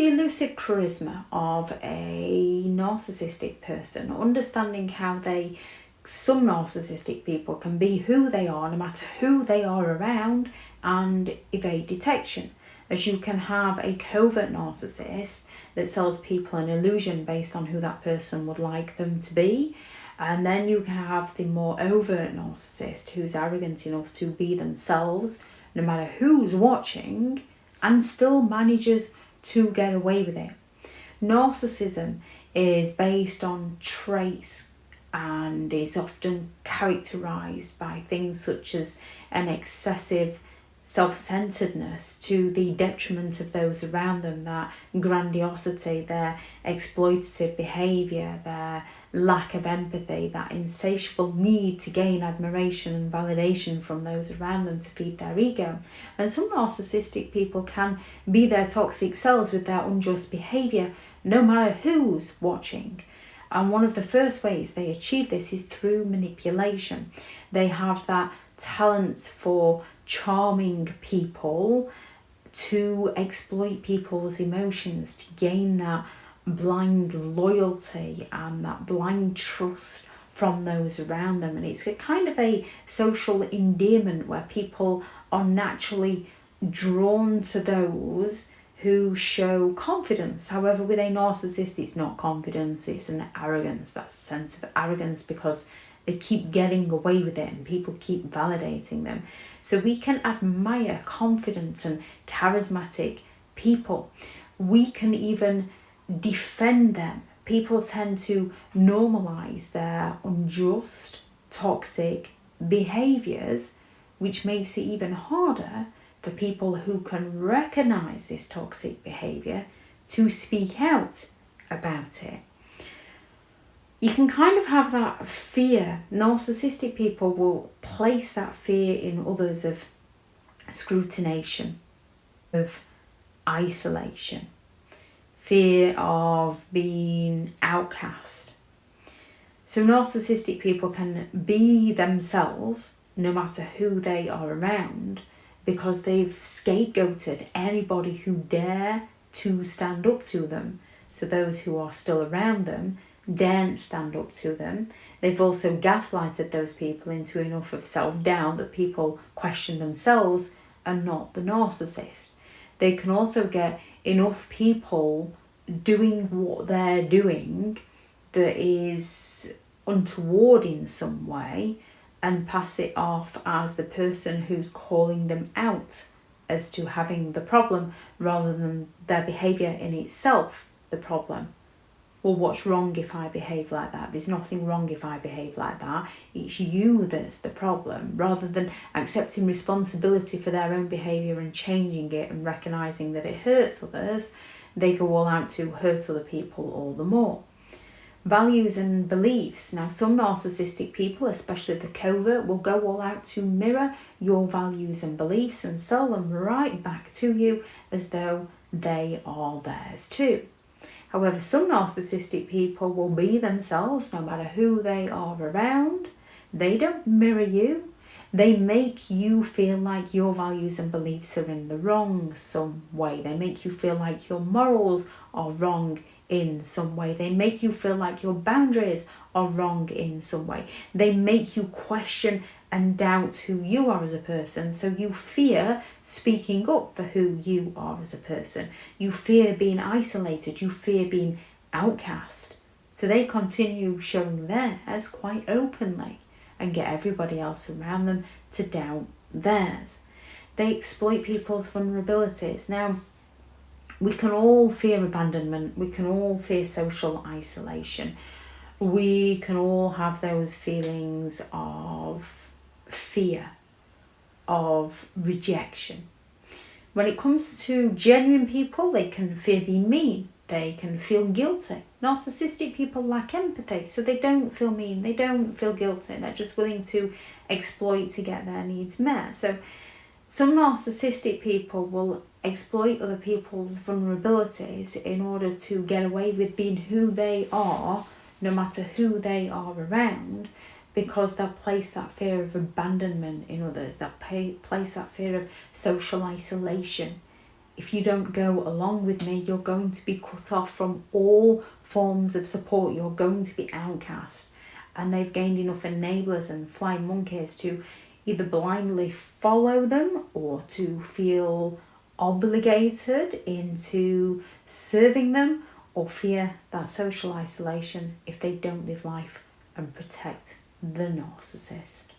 the elusive charisma of a narcissistic person, understanding how some narcissistic people can be who they are no matter who they are around and evade detection. As you can have a covert narcissist that sells people an illusion based on who that person would like them to be. And then you can have the more overt narcissist who's arrogant enough to be themselves no matter who's watching and still manages to get away with it. Narcissism is based on traits and is often characterized by things such as an excessive self-centeredness to the detriment of those around them, that grandiosity, their exploitative behavior, their lack of empathy, that insatiable need to gain admiration and validation from those around them to feed their ego. And some narcissistic people can be their toxic selves with their unjust behavior no matter who's watching. And one of the first ways they achieve this is through manipulation. They have that talents for charming people, to exploit people's emotions, to gain that blind loyalty and that blind trust from those around them. And it's a kind of a social endearment where people are naturally drawn to those who show confidence. However, with a narcissist, it's not confidence, it's an arrogance, that sense of arrogance, because they keep getting away with it and people keep validating them. So we can admire confident and charismatic people. We can even defend them. People tend to normalize their unjust, toxic behaviors, which makes it even harder for people who can recognize this toxic behavior to speak out about it. You can kind of have that fear. Narcissistic people will place that fear in others of scrutination, of isolation, fear of being outcast. So narcissistic people can be themselves no matter who they are around, because they've scapegoated anybody who dare to stand up to them. So those who are still around them daren't stand up to them. They've also gaslighted those people into enough of self-doubt that people question themselves and not the narcissist. They can also get enough people doing what they're doing that is untoward in some way and pass it off as the person who's calling them out as to having the problem, rather than their behaviour in itself the problem. Well, what's wrong if I behave like that? There's nothing wrong if I behave like that. It's you that's the problem. Rather than accepting responsibility for their own behaviour and changing it and recognising that it hurts others, they go all out to hurt other people all the more. Values and beliefs. Now, some narcissistic people, especially the covert, will go all out to mirror your values and beliefs and sell them right back to you as though they are theirs too. However, some narcissistic people will be themselves no matter who they are around. They don't mirror you. They make you feel like your values and beliefs are in the wrong some way. They make you feel like your morals are wrong in some way. They make you feel like your boundaries are wrong in some way. They make you question and doubt who you are as a person, so you fear speaking up for who you are as a person. You fear being isolated, you fear being outcast. So they continue showing theirs quite openly and get everybody else around them to doubt theirs. They exploit people's vulnerabilities. Now, we can all fear abandonment, we can all fear social isolation, we can all have those feelings of fear, of rejection. When it comes to genuine people, they can fear being mean, they can feel guilty. Narcissistic people lack empathy, so they don't feel mean, they don't feel guilty, they're just willing to exploit to get their needs met. So some narcissistic people will exploit other people's vulnerabilities in order to get away with being who they are, no matter who they are around, because they'll place that fear of abandonment in others, they'll place that fear of social isolation if you don't go along with me, you're going to be cut off from all forms of support. You're going to be outcast. And they've gained enough enablers and flying monkeys to either blindly follow them or to feel obligated into serving them, or fear that social isolation if they don't live life and protect the narcissist.